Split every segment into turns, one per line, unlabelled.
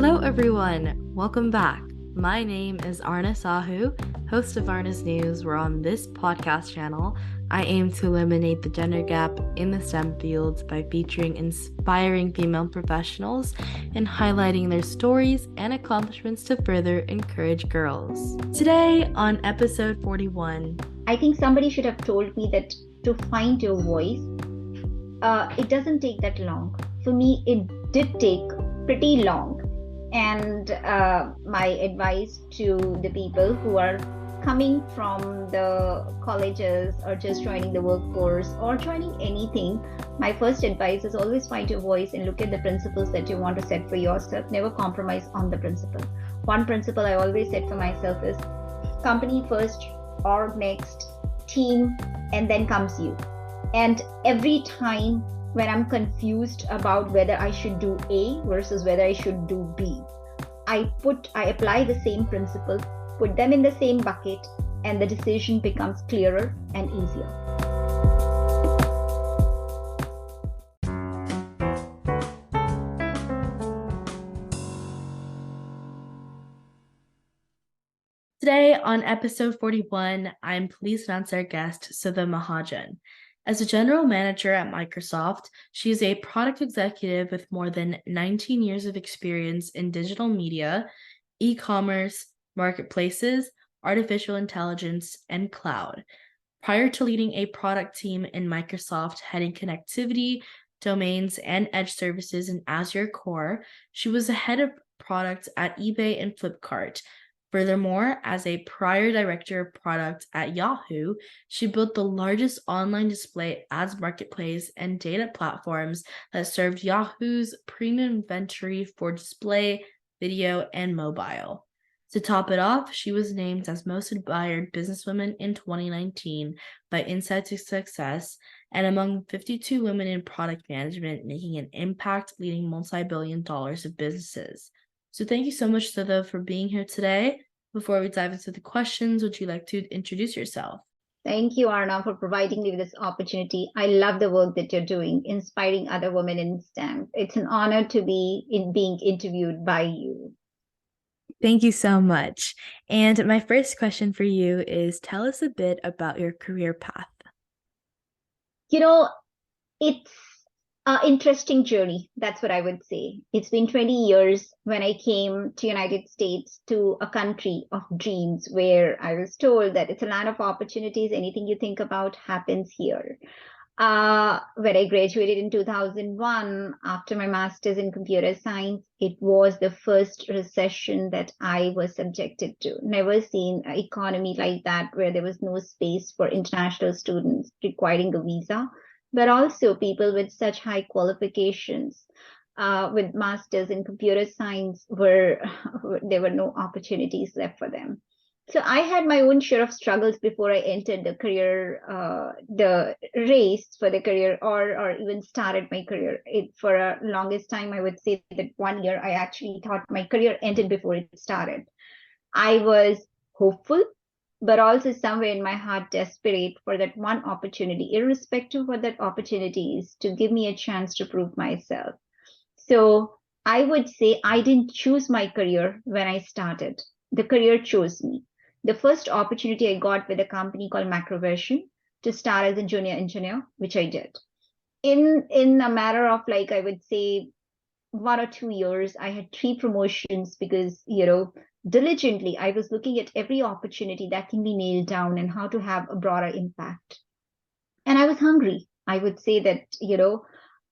Hello, everyone. Welcome back. My name is Arna Sahu, host of Arna's News, where on this podcast channel, I aim to eliminate the gender gap in the STEM fields by featuring inspiring female professionals and highlighting their stories and accomplishments to further encourage girls. Today, on episode 41,
I think somebody should have told me that to find your voice, it doesn't take that long. For me, it did take pretty long. And my advice to the people who are coming from the colleges or just joining the workforce or joining anything, my first advice is always find your voice and look at the principles that you want to set for yourself. Never compromise on the principle. One principle I always set for myself is company first, org next, team, and then comes you. And every time when I'm confused about whether I should do A versus whether I should do B, I apply the same principle, put them in the same bucket, and the decision becomes clearer and easier.
Today, on episode 41, I'm pleased to announce our guest, Sudha Mahajan. As a general manager at Microsoft, she is a product executive with more than 19 years of experience in digital media, e-commerce, marketplaces, artificial intelligence, and cloud. Prior to leading a product team in Microsoft heading connectivity, domains, and edge services in Azure Core, she was the head of product at eBay and Flipkart. Furthermore, as a prior director of product at Yahoo, she built the largest online display ads marketplace and data platforms that served Yahoo's premium inventory for display, video, and mobile. To top it off, she was named as Most Admired Businesswoman in 2019 by Insight to Success and among 52 women in product management making an impact leading multi-billion dollars of businesses. So thank you so much, Sudha, for being here today. Before we dive into the questions, would you like to introduce yourself?
Thank you, Arna, for providing me with this opportunity. I love the work that you're doing, inspiring other women in STEM. It's an honor to be being interviewed by you.
Thank you so much. And my first question for you is, tell us a bit about your career path.
It's an interesting journey. That's what I would say. It's been 20 years when I came to United States, to a country of dreams where I was told that it's a land of opportunities. Anything you think about happens here. When I graduated in 2001, after my master's in computer science, it was the first recession that I was subjected to. Never seen an economy like that where there was no space for international students requiring a visa, but also people with such high qualifications with masters in computer science there were no opportunities left for them. So I had my own share of struggles before I entered the race for the career, or even started my career. For a longest time, I would say that 1 year, I actually thought my career ended before it started. I was hopeful, but also somewhere in my heart desperate for that one opportunity, irrespective of what that opportunity is, to give me a chance to prove myself. So I would say I didn't choose my career when I started. The career chose me. The first opportunity I got with a company called Macroversion to start as a junior engineer, which I did. In a matter of, I would say, 1 or 2 years, I had 3 promotions because, diligently, I was looking at every opportunity that can be nailed down and how to have a broader impact. And I was hungry. I would say that,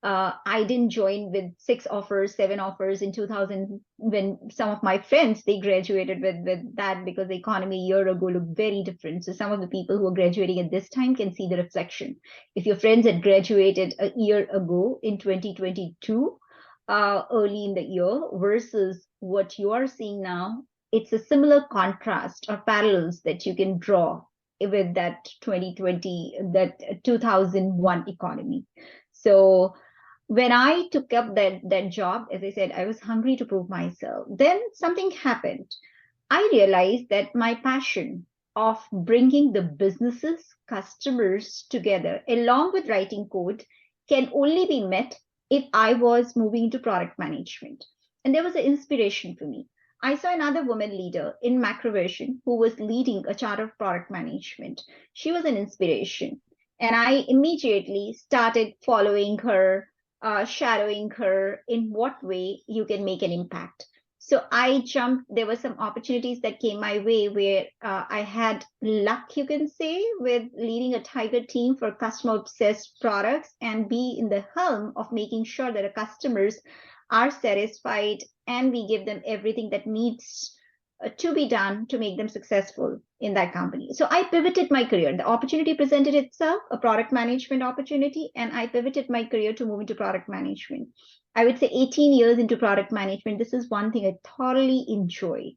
I didn't join with 6 offers, 7 offers in 2000 when some of my friends, they graduated with that, because the economy a year ago looked very different. So some of the people who are graduating at this time can see the reflection. If your friends had graduated a year ago in 2022, early in the year, versus what you are seeing now, it's a similar contrast or parallels that you can draw with that 2020, that 2001 economy. So when I took up that job, as I said, I was hungry to prove myself. Then something happened. I realized that my passion of bringing the businesses, customers together, along with writing code, can only be met if I was moving into product management. And there was an inspiration for me. I saw another woman leader in Macroversion who was leading a chart of product management. She was an inspiration. And I immediately started following her, shadowing her in what way you can make an impact. So I jumped, there were some opportunities that came my way where I had luck, you can say, with leading a tiger team for customer obsessed products and be in the helm of making sure that our customers are satisfied and we give them everything that needs to be done to make them successful in that company. So I pivoted my career. The opportunity presented itself, a product management opportunity, and I pivoted my career to move into product management. I would say 18 years into product management, this is one thing I thoroughly enjoy.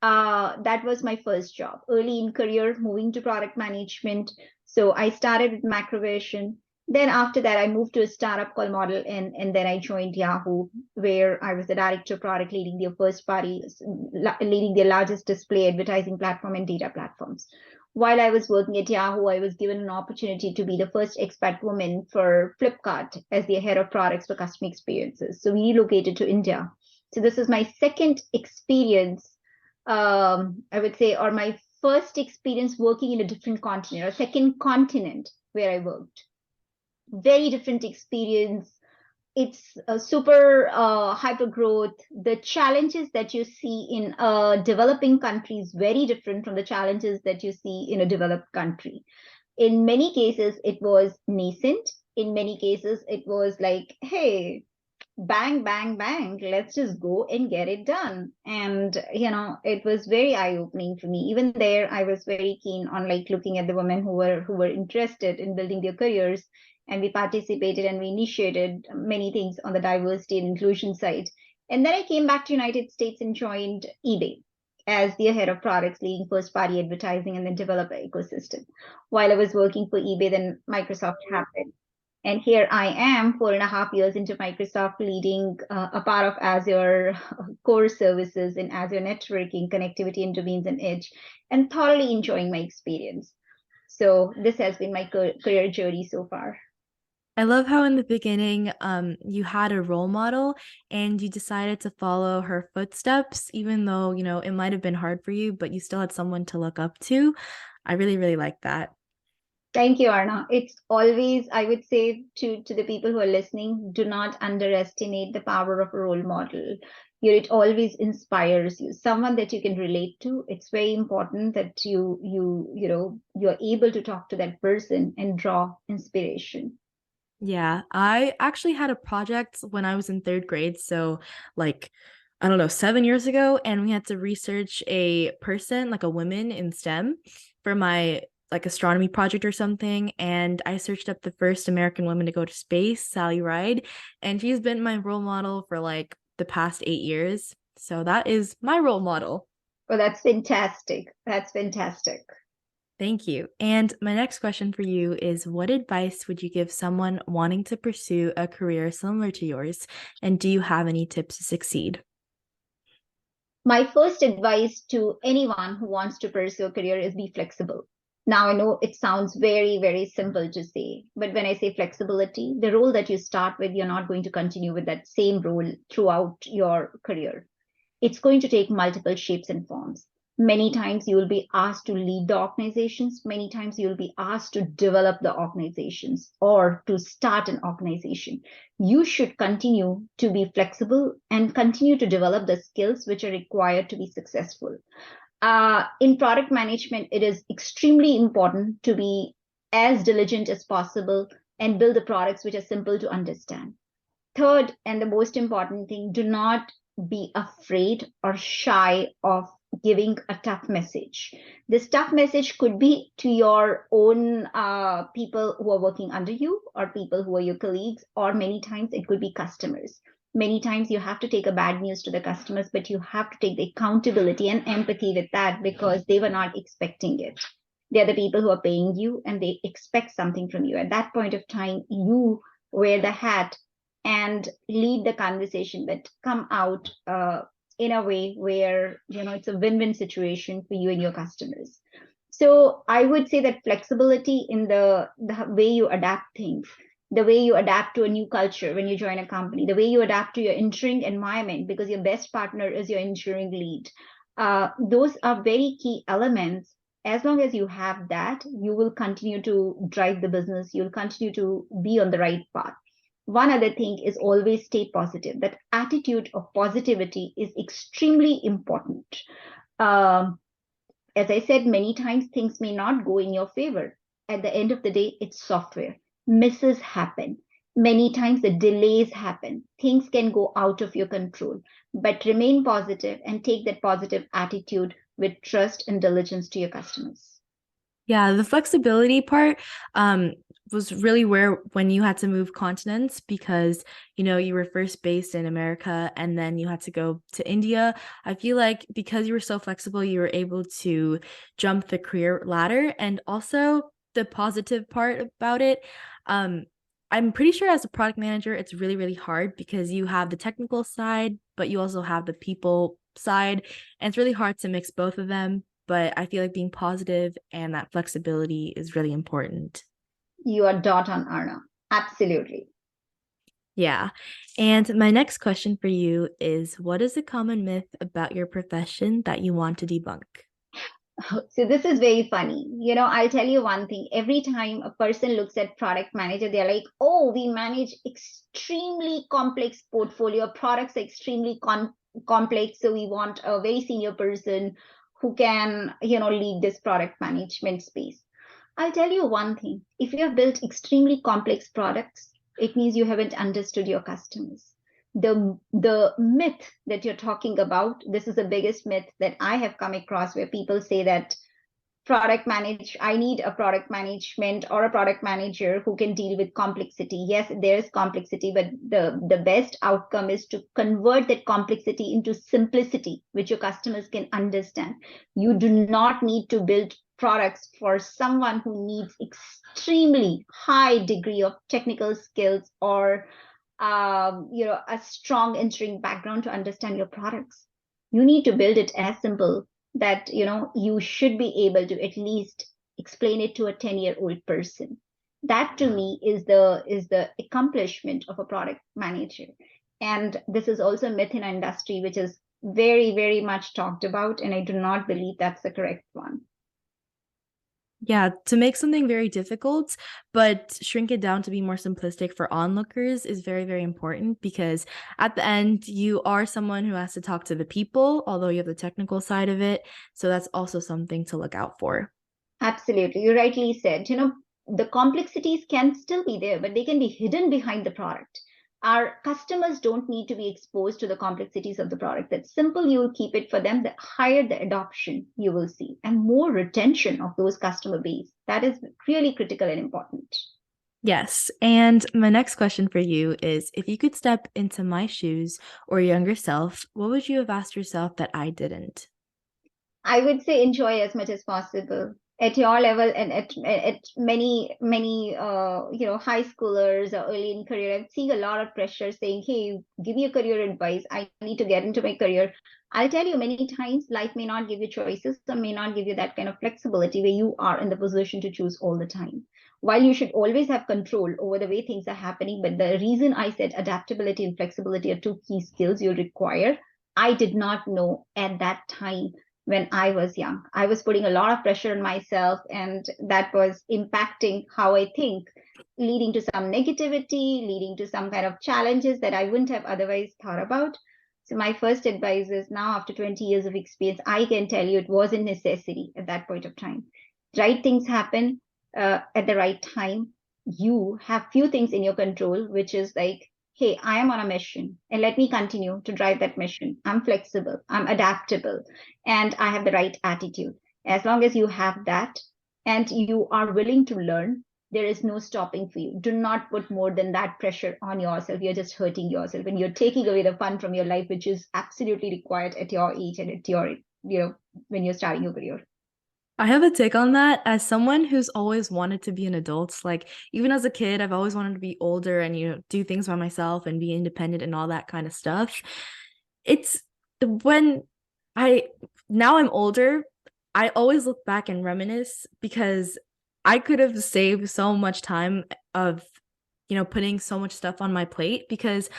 That was my first job early in career, moving to product management. So I started with Macroversion. Then after that, I moved to a startup called Model N, and then I joined Yahoo, where I was the director of product, leading their first party, leading their largest display advertising platform and data platforms. While I was working at Yahoo, I was given an opportunity to be the first expat woman for Flipkart as the head of products for customer experiences. So we relocated to India. So this is my second experience, I would say, or my first experience working in a different continent or second continent where I worked. Very different experience. It's a super hyper growth. The challenges that you see in a developing country is very different from the challenges that you see in a developed country. In many cases, it was nascent. In many cases, it was like, hey, bang, bang, bang, let's just go and get it done. And, it was very eye-opening for me. Even there, I was very keen on like looking at the women who were interested in building their careers. And we participated and we initiated many things on the diversity and inclusion side. And then I came back to United States and joined eBay as the head of products, leading first party advertising and then developer ecosystem. While I was working for eBay, then Microsoft happened. And here I am, 4.5 years into Microsoft, leading a part of Azure core services in Azure networking, connectivity, and domains and edge, and thoroughly enjoying my experience. So this has been my career journey so far.
I love how in the beginning, you had a role model and you decided to follow her footsteps, even though, it might have been hard for you, but you still had someone to look up to. I really, really like that.
Thank you, Arna. It's always, I would say to the people who are listening, do not underestimate the power of a role model. It always inspires you, someone that you can relate to. It's very important that you're able to talk to that person and draw inspiration.
Yeah, I actually had a project when I was in third grade. So, like, I don't know, 7 years ago, and we had to research a person, like a woman in STEM, for my like astronomy project or something. And I searched up the first American woman to go to space, Sally Ride, and she's been my role model for like the past 8 years. So that is my role model.
Well, that's fantastic. That's fantastic.
Thank you. And my next question for you is, what advice would you give someone wanting to pursue a career similar to yours? And do you have any tips to succeed?
My first advice to anyone who wants to pursue a career is be flexible. Now, I know it sounds very, very simple to say, but when I say flexibility, the role that you start with, you're not going to continue with that same role throughout your career. It's going to take multiple shapes and forms. Many times you will be asked to lead the organizations. Many times you will be asked to develop the organizations or to start an organization. You should continue to be flexible and continue to develop the skills which are required to be successful. In product management, it is extremely important to be as diligent as possible and build the products which are simple to understand. Third, and the most important thing, do not be afraid or shy of giving a tough message. This tough message could be to your own people who are working under you or people who are your colleagues, or many times it could be customers. Many times you have to take a bad news to the customers, but you have to take the accountability and empathy with that because they were not expecting it. They're the people who are paying you and they expect something from you. At that point of time, you wear the hat and lead the conversation, but come out in a way where it's a win-win situation for you and your customers. So I would say that flexibility in the way you adapt things. the way you adapt to a new culture when you join a company, the way you adapt to your engineering environment because your best partner is your engineering lead. Those are very key elements. As long as you have that, you will continue to drive the business, you'll continue to be on the right path. One other thing is always stay positive. That attitude of positivity is extremely important. Um, as I said many times, things may not go in your favor. At the end of the day, it's software. Misses happen. Many times the delays happen. Things can go out of your control. But remain positive and take that positive attitude with trust and diligence to your customers.
Yeah, the flexibility part was really where when you had to move continents because you were first based in America and then you had to go to India. I feel like because you were so flexible, you were able to jump the career ladder. And also the positive part about it, um, I'm pretty sure as a product manager, it's really, really hard because you have the technical side, but you also have the people side, and it's really hard to mix both of them, but I feel like being positive and that flexibility is really important.
You are dot on, Arna. Absolutely.
Yeah. And my next question for you is what is a common myth about your profession that you want to debunk?
So this is very funny. I'll tell you one thing. Every time a person looks at product manager, they're like, oh, we manage extremely complex portfolio. Products are extremely complex. So we want a very senior person who can, lead this product management space. I'll tell you one thing. If you have built extremely complex products, it means you haven't understood your customers. The myth that you're talking about, this is the biggest myth that I have come across where people say that I need a product management or a product manager who can deal with complexity. Yes, there is complexity, but the best outcome is to convert that complexity into simplicity, which your customers can understand. You do not need to build products for someone who needs extremely high degree of technical skills or a strong engineering background to understand your products. You need to build it as simple that you should be able to at least explain it to a 10-year-old person. That to me is the accomplishment of a product manager. And this is also a myth in our industry which is very, very much talked about, and I do not believe that's the correct one.
Yeah, to make something very difficult, but shrink it down to be more simplistic for onlookers is very, very important because at the end, you are someone who has to talk to the people, although you have the technical side of it. So that's also something to look out for.
Absolutely. You rightly said, the complexities can still be there, but they can be hidden behind the product. Our customers don't need to be exposed to the complexities of the product. That's simple. You will keep it for them. The higher the adoption you will see and more retention of those customer base. That is really critical and important.
Yes. And my next question for you is if you could step into my shoes or younger self, what would you have asked yourself that I didn't?
I would say enjoy as much as possible at your level and at many high schoolers or early in career. I'm seeing a lot of pressure saying, "Hey, give me a career advice. I need to get into my career." I'll tell you many times life may not give you choices or may not give you that kind of flexibility where you are in the position to choose all the time. While you should always have control over the way things are happening, but the reason I said adaptability and flexibility are two key skills you'll require. I did not know at that time when I was young. I was putting a lot of pressure on myself, and that was impacting how I think, leading to some negativity, leading to some kind of challenges that I wouldn't have otherwise thought about. So, my first advice is now, after 20 years of experience, I can tell you it wasn't necessary at that point of time. Right things happen at the right time. You have few things in your control, which is like, hey, I am on a mission and let me continue to drive that mission. I'm flexible, I'm adaptable, and I have the right attitude. As long as you have that and you are willing to learn, there is no stopping for you. Do not put more than that pressure on yourself. You're just hurting yourself and you're taking away the fun from your life, which is absolutely required at your age and at your, when you're starting your career.
I have a take on that as someone who's always wanted to be an adult. Like, even as a kid, I've always wanted to be older and, do things by myself and be independent and all that kind of stuff. It's when I now I'm older, I always look back and reminisce because I could have saved so much time of putting so much stuff on my plate because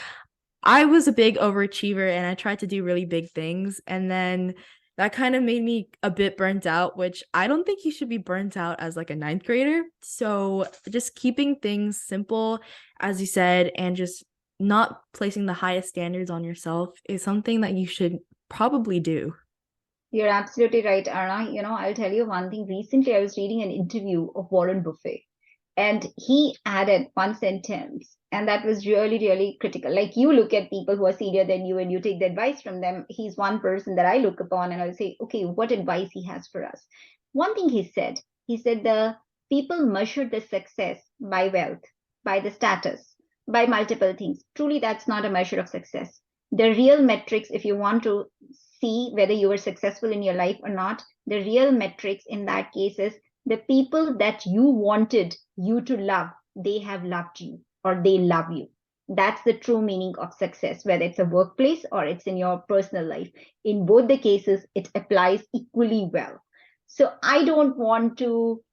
I was a big overachiever and I tried to do really big things. And then that kind of made me a bit burnt out, which I don't think you should be burnt out as like a ninth grader. So just keeping things simple, as you said, and just not placing the highest standards on yourself is something that you should probably do.
You're absolutely right, Anna. I'll tell you one thing. Recently, I was reading an interview of Warren Buffett, and he added one sentence, and that was really, really critical. Like you look at people who are senior than you and you take the advice from them. He's one person that I look upon, and I'll say, okay, what advice he has for us. One thing he said, the people measure the success by wealth, by the status, by multiple things. Truly, that's not a measure of success. The real metrics, if you want to see whether you were successful in your life or not, the real metrics in that case is the people that you wanted you to love, they have loved you or they love you. That's the true meaning of success, whether it's a workplace or it's in your personal life. In both the cases, it applies equally well. So I don't want to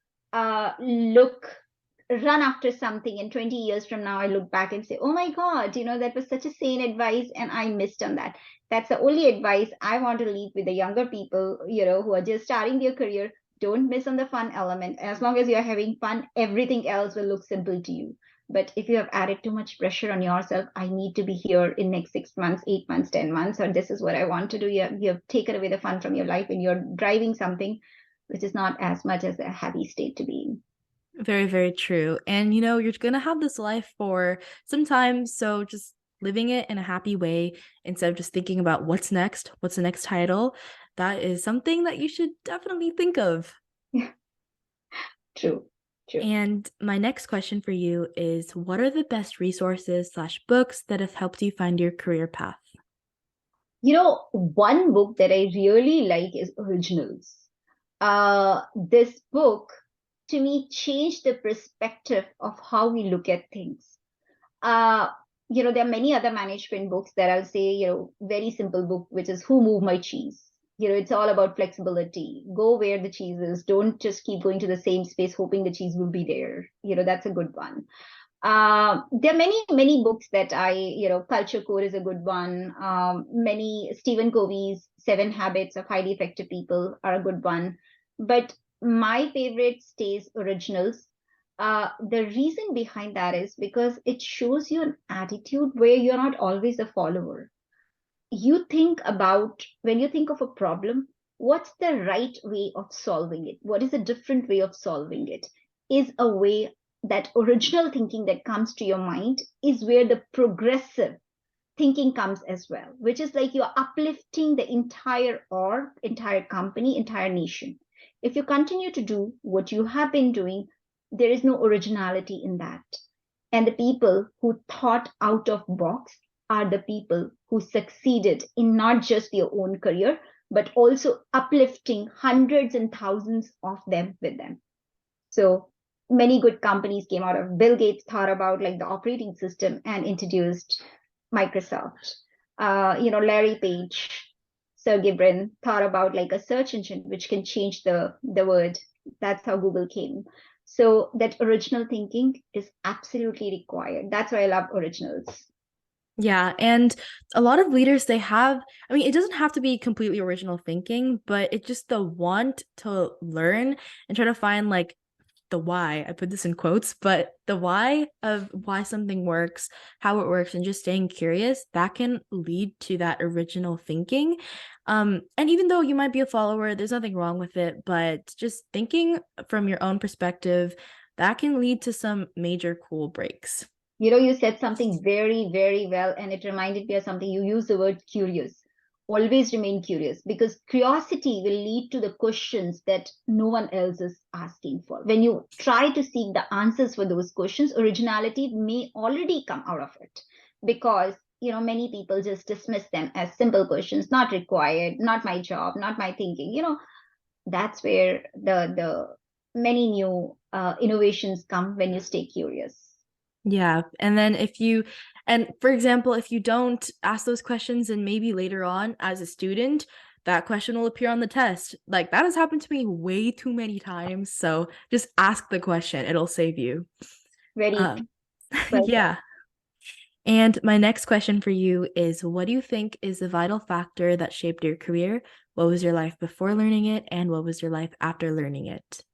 run after something and 20 years from now I look back and say, oh my god, that was such a sane advice and I missed on that. That's the only advice I want to leave with the younger people, who are just starting their career. Don't miss on the fun element. As long as you're having fun, everything else will look simple to you. But if you have added too much pressure on yourself, I need to be here in next 6 months, 8 months, 10 months, or this is what I want to do. You have taken away the fun from your life and you're driving something which is not as much as a happy state to be in.
Very, very true. And you're gonna have this life for some time, so just living it in a happy way instead of just thinking about what's the next title. That is something that you should definitely think of.
True, true.
And my next question for you is what are the best resources slash books that have helped you find your career path?
One book that I really like is Originals. This book to me changed the perspective of how we look at things. Uh, there are many other management books that I'll say, very simple book, which is Who Moved My Cheese? It's all about flexibility. Go where the cheese is. Don't just keep going to the same space hoping the cheese will be there. That's a good one. There are many books that Culture Code is a good one. Many Stephen Covey's 7 Habits of Highly Effective People are a good one. But my favorite stays Originals. The reason behind that is because it shows you an attitude where you're not always a follower. You think about when you think of a problem, what's the right way of solving it? What is a different way of solving it? Is a way that original thinking that comes to your mind is where the progressive thinking comes as well, which is like you're uplifting the entire org, entire company, entire nation. If you continue to do what you have been doing, there is no originality in that. And the people who thought out of box are the people who succeeded in not just their own career, but also uplifting hundreds and thousands of them with them. So many good companies came out of Bill Gates thought about like the operating system and introduced Microsoft. Larry Page, Sergey Brin thought about like a search engine which can change the word. That's how Google came. So that original thinking is absolutely required. That's why I love originals.
Yeah, and a lot of leaders they have, I mean, it doesn't have to be completely original thinking, but it's just the want to learn and try to find like the why. I put this in quotes, but the why of why something works, how it works, and just staying curious, that can lead to that original thinking. And even though you might be a follower, there's nothing wrong with it, but just thinking from your own perspective, that can lead to some major cool breaks.
You said something very, very well, and it reminded me of something. You used the word curious. Always remain curious because curiosity will lead to the questions that no one else is asking for. When you try to seek the answers for those questions, originality may already come out of it because many people just dismiss them as simple questions, not required, not my job, not my thinking. That's where the many new innovations come when you stay curious.
Yeah. And then and for example, if you don't ask those questions and maybe later on as a student, that question will appear on the test. Like that has happened to me way too many times. So just ask the question, it'll save you.
Very
Um,
Well,
Yeah. And my next question for you is what do you think is the vital factor that shaped your career? What was your life before learning it, and what was your life after learning it?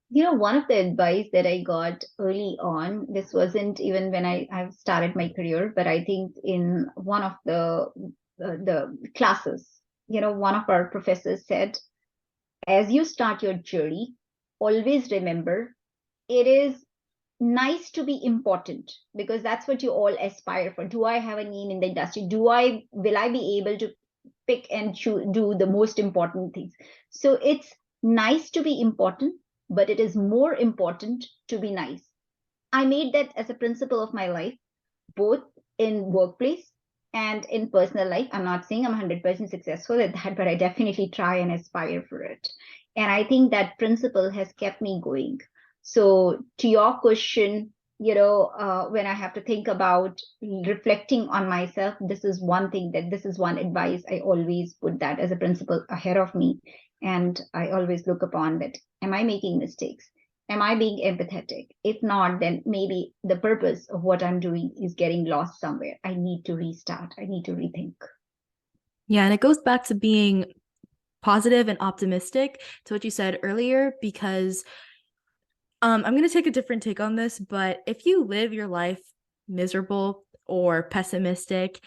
one of the advice that I got early on, this wasn't even when I started my career, but I think in one of the classes, one of our professors said, as you start your journey, always remember it is nice to be important because that's what you all aspire for. Do I have a name in the industry? Will I be able to pick and do the most important things? So it's nice to be important, but it is more important to be nice. I made that as a principle of my life, both in workplace and in personal life. I'm not saying I'm 100% successful at that, but I definitely try and aspire for it. And I think that principle has kept me going. So, to your question, when I have to think about reflecting on myself, this is one advice I always put that as a principle ahead of me. And I always look upon that. Am I making mistakes? Am I being empathetic? If not, then maybe the purpose of what I'm doing is getting lost somewhere. I need to restart. I need to rethink.
Yeah, and it goes back to being positive and optimistic to what you said earlier because I'm going to take a different take on this, but if you live your life miserable or pessimistic,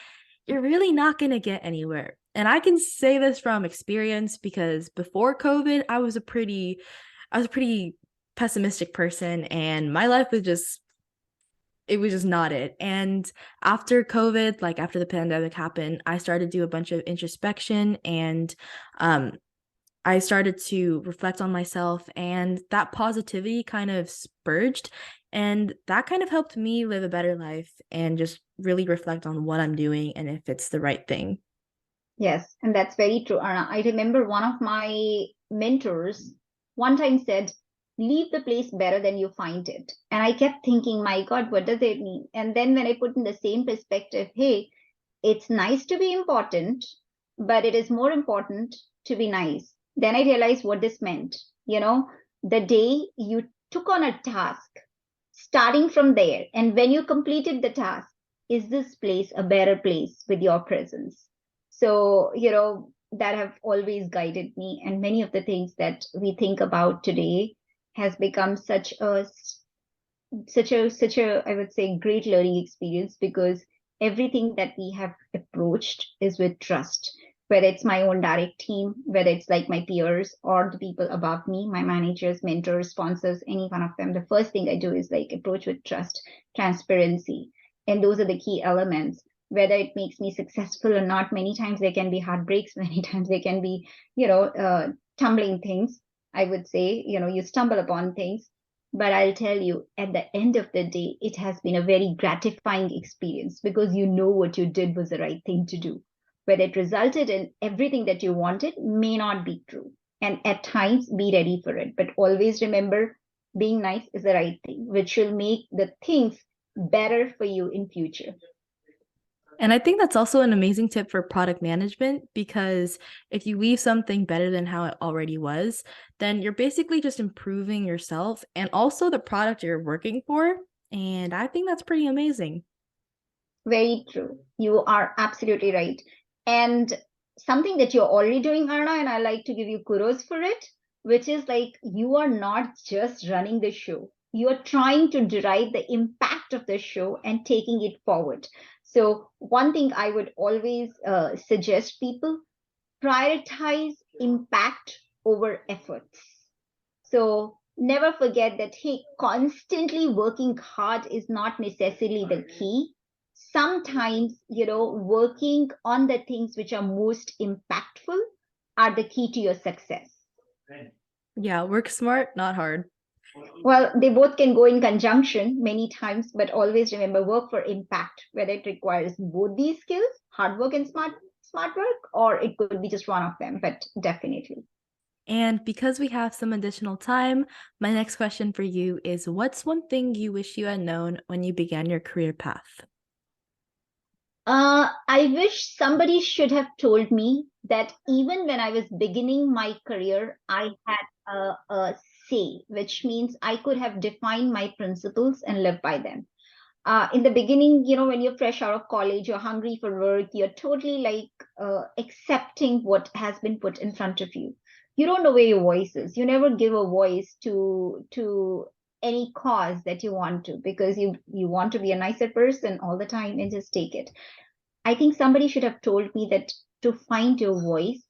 you're really not going to get anywhere. And I can say this from experience because before COVID, I was a pretty pessimistic person and my life was just it was just not it. And after COVID, like after the pandemic happened, I started to do a bunch of introspection and um I started to reflect on myself, and that positivity kind of spurged. And that kind of helped me live a better life and just really reflect on what I'm doing and if it's the right thing.
Yes, and that's very true, Anna. I remember one of my mentors one time said, leave the place better than you find it. And I kept thinking, my God, what does it mean? And then when I put in the same perspective, hey, it's nice to be important, but it is more important to be nice. Then I realized what this meant. The day you took on a task, starting from there, and when you completed the task, is this place a better place with your presence? So, that have always guided me. And many of the things that we think about today has become such a I would say great learning experience because everything that we have approached is with trust, whether it's my own direct team, whether it's like my peers or the people above me, my managers, mentors, sponsors, any one of them. The first thing I do is like approach with trust, transparency, and those are the key elements. Whether it makes me successful or not, many times there can be heartbreaks, many times there can be tumbling things. I would say, you stumble upon things, but I'll tell you, at the end of the day, it has been a very gratifying experience because you know what you did was the right thing to do. Whether it resulted in everything that you wanted may not be true. And at times, be ready for it. But always remember, being nice is the right thing, which will make the things better for you in future.
And I think that's also an amazing tip for product management because if you leave something better than how it already was, then you're basically just improving yourself and also the product you're working for. And I think that's pretty amazing.
Very true. You are absolutely right. And something that you're already doing, Arna, and I like to give you kudos for it, which is like you are not just running the show. You are trying to derive the impact of the show and taking it forward. So, one thing I would always suggest people prioritize impact over efforts. So, never forget that, hey, constantly working hard is not necessarily the key. Sometimes, working on the things which are most impactful are the key to your success.
Yeah, work smart, not hard.
Well, they both can go in conjunction many times, but always remember work for impact, whether it requires both these skills, hard work and smart work, or it could be just one of them, but definitely.
And because we have some additional time, my next question for you is what's one thing you wish you had known when you began your career path?
I wish somebody should have told me that even when I was beginning my career, I had a say, which means I could have defined my principles and live by them. In the beginning, when you're fresh out of college, you're hungry for work, you're totally accepting what has been put in front of you. You don't know where your voice is. You never give a voice to any cause that you want to, because you want to be a nicer person all the time and just take it. I think somebody should have told me that to find your voice,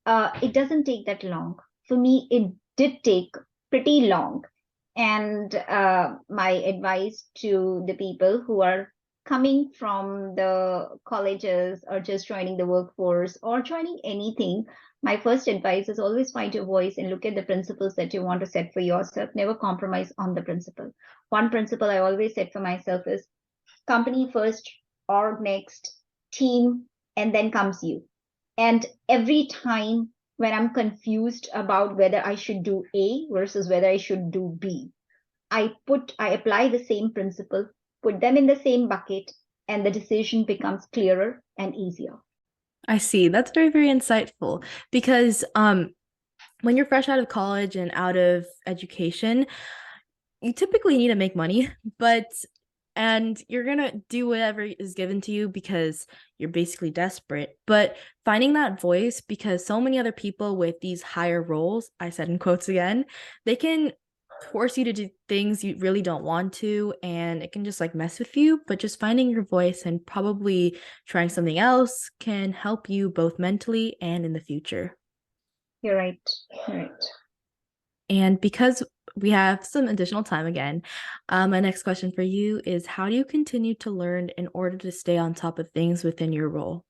it doesn't take that long. For me, it did take pretty long. And my advice to the people who are coming from the colleges or just joining the workforce or joining anything, my first advice is always find your voice and look at the principles that you want to set for yourself. Never compromise on the principle. One principle I always set for myself is company first, org next, team, and then comes you. And every time when I'm confused about whether I should do A versus whether I should do B, I apply the same principle, put them in the same bucket, and the decision becomes clearer and easier.
I see. That's very, very insightful because when you're fresh out of college and out of education, you typically need to make money, and you're gonna do whatever is given to you because you're basically desperate. But finding that voice, because so many other people with these higher roles, I said in quotes again, they can force you to do things you really don't want to, and it can just like mess with you. But just finding your voice and probably trying something else can help you both mentally and in the future.
You're right. You're right.
And because we have some additional time again, my next question for you is, how do you continue to learn in order to stay on top of things within your role?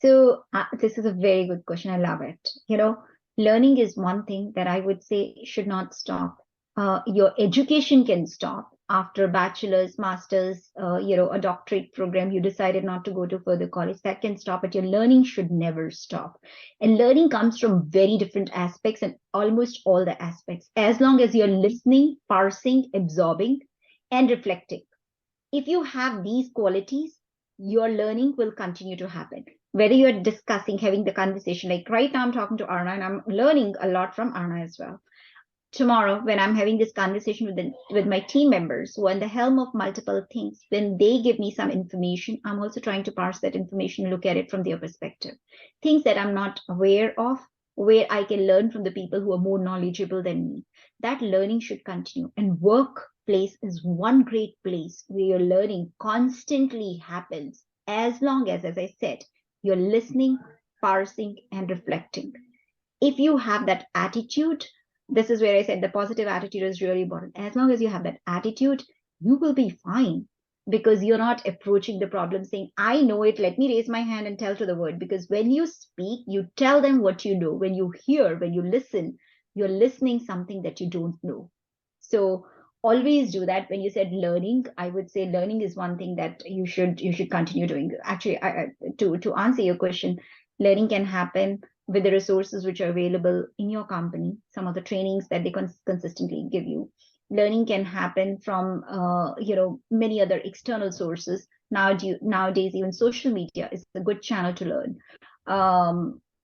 So this is a very good question. I love it. Learning is one thing that I would say should not stop. Your education can stop after bachelor's, master's, a doctorate program. You decided not to go to further college. That can stop, but your learning should never stop. And learning comes from very different aspects and almost all the aspects. As long as you're listening, parsing, absorbing, and reflecting. If you have these qualities, your learning will continue to happen. Whether you're discussing, having the conversation, like right now I'm talking to Arna and I'm learning a lot from Arna as well. Tomorrow, when I'm having this conversation with my team members who are in the helm of multiple things, when they give me some information, I'm also trying to parse that information, look at it from their perspective. Things that I'm not aware of, where I can learn from the people who are more knowledgeable than me. That learning should continue. And workplace is one great place where your learning constantly happens, as long as I said, you're listening, parsing, and reflecting. If you have that attitude, this is where I said the positive attitude is really important. As long as you have that attitude, you will be fine, because you're not approaching the problem saying, I know it, let me raise my hand and tell to the world. Because when you speak, you tell them what you know. When you hear, when you listen, you're listening something that you don't know. So always do that. When you said learning, I would say learning is one thing that you should continue doing. Actually, to answer your question, learning can happen with the resources which are available in your company, some of the trainings that they consistently give you. Learning can happen from many other external sources. Nowadays, even social media is a good channel to learn.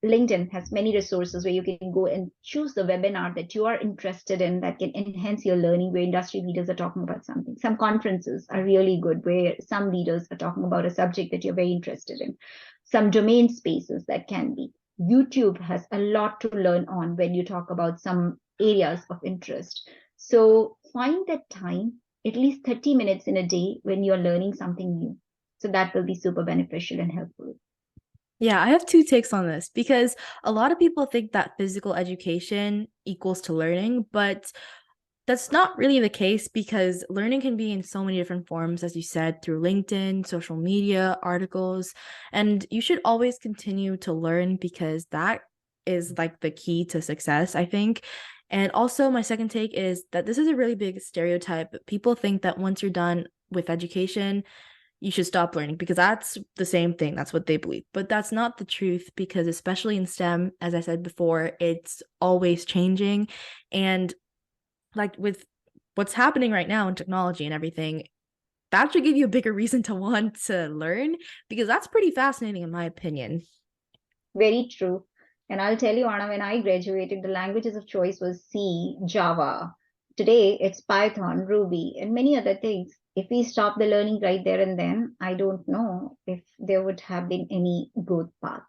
LinkedIn has many resources where you can go and choose the webinar that you are interested in that can enhance your learning, where industry leaders are talking about something. Some conferences are really good where some leaders are talking about a subject that you're very interested in. Some domain spaces that can be. YouTube has a lot to learn on when you talk about some areas of interest. So find that time, at least 30 minutes in a day, when you're learning something new. So that will be super beneficial and helpful.
Yeah, I have two takes on this because a lot of people think that physical education equals to learning, but that's not really the case because learning can be in so many different forms, as you said, through LinkedIn, social media, articles, and you should always continue to learn because that is like the key to success, I think. And also, my second take is that this is a really big stereotype. People think that once you're done with education, you should stop learning because that's the same thing. That's what they believe. But that's not the truth because, especially in STEM, as I said before, it's always changing. And like with what's happening right now in technology and everything, that should give you a bigger reason to want to learn because that's pretty fascinating, in my opinion.
Very true. And I'll tell you, Anna, when I graduated, the languages of choice was C, Java. Today, it's Python, Ruby, and many other things. If we stop the learning right there and then, I don't know if there would have been any growth path.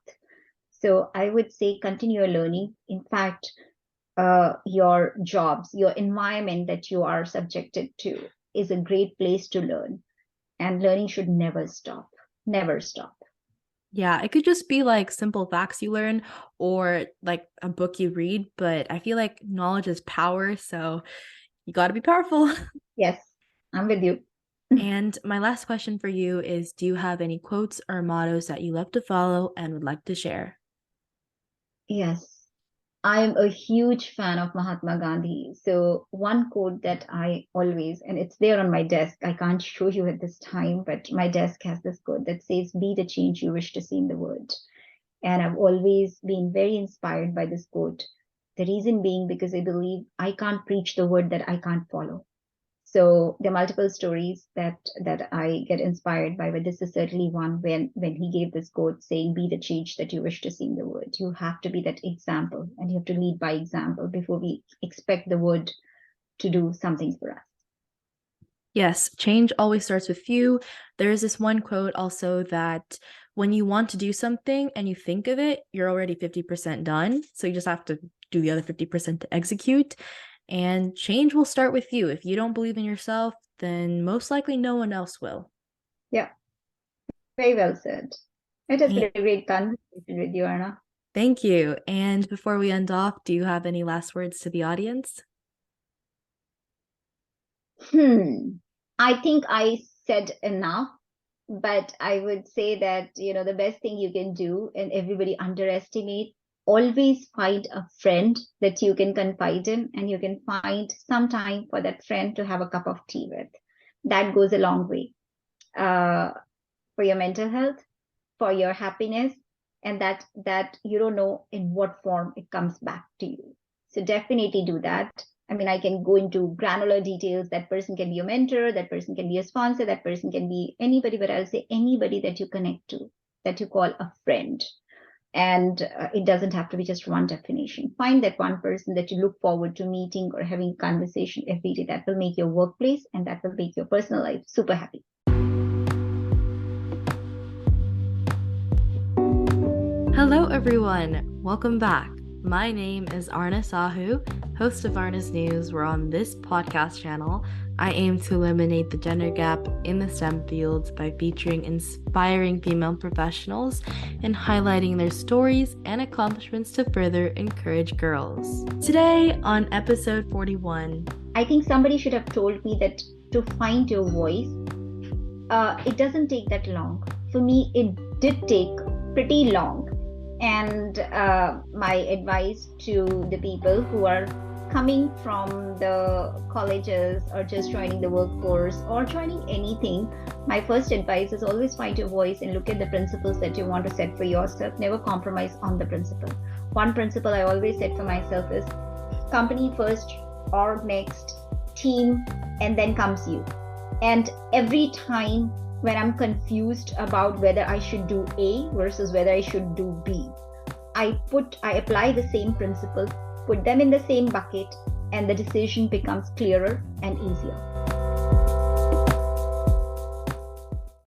So I would say continue your learning. In fact, your jobs, your environment that you are subjected to is a great place to learn. And learning should never stop. Never stop.
Yeah, it could just be like simple facts you learn or like a book you read, but I feel like knowledge is power, so you got to be powerful.
Yes, I'm with you.
And my last question for you is, do you have any quotes or mottos that you love to follow and would like to share?
Yes. I'm a huge fan of Mahatma Gandhi. So, one quote that I always, and it's there on my desk, I can't show you at this time, but my desk has this quote that says, "Be the change you wish to see in the world." And I've always been very inspired by this quote. The reason being because I believe I can't preach the word that I can't follow. So there are multiple stories that I get inspired by, but this is certainly one when he gave this quote saying, "Be the change that you wish to see in the world." You have to be that example, and you have to lead by example before we expect the world to do something for us.
Yes, change always starts with you. There is this one quote also that when you want to do something and you think of it, you're already 50% done. So you just have to do the other 50% to execute. And change will start with you. If you don't believe in yourself, then most likely no one else will.
Yeah, very well said. It has been
And
a great conversation with you, Anna.
thank you. And before we end off, do you have any last words to the audience?
I think I said enough, but I would say that, the best thing you can do, and everybody underestimate, always find a friend that you can confide in, and you can find some time for that friend to have a cup of tea with. That goes a long way uh, for your mental health, for your happiness, and that you don't know in what form it comes back to you. So definitely do that. I mean, I can go into granular details. That person can be a mentor, that person can be a sponsor, that person can be anybody, but I'll say anybody that you connect to, that you call a friend. And it doesn't have to be just one definition. Find that one person that you look forward to meeting or having a conversation every day. That will make your workplace and that will make your personal life super happy.
Hello, everyone. Welcome back. My name is Arna Sahu, host of Arna's News, where on this podcast channel, I aim to eliminate the gender gap in the STEM fields by featuring inspiring female professionals and highlighting their stories and accomplishments to further encourage girls. Today, on episode 41,
I think somebody should have told me that to find your voice, it doesn't take that long. For me, it did take pretty long. And my advice to the people who are coming from the colleges or just joining the workforce or joining anything, my first advice is always find your voice and look at the principles that you want to set for yourself. Never compromise on the principle. One principle I always set for myself is company first, or next, team, and then comes you. And every time when I'm confused about whether I should do A versus whether I should do B, I apply the same principle, put them in the same bucket, and the decision becomes clearer and easier.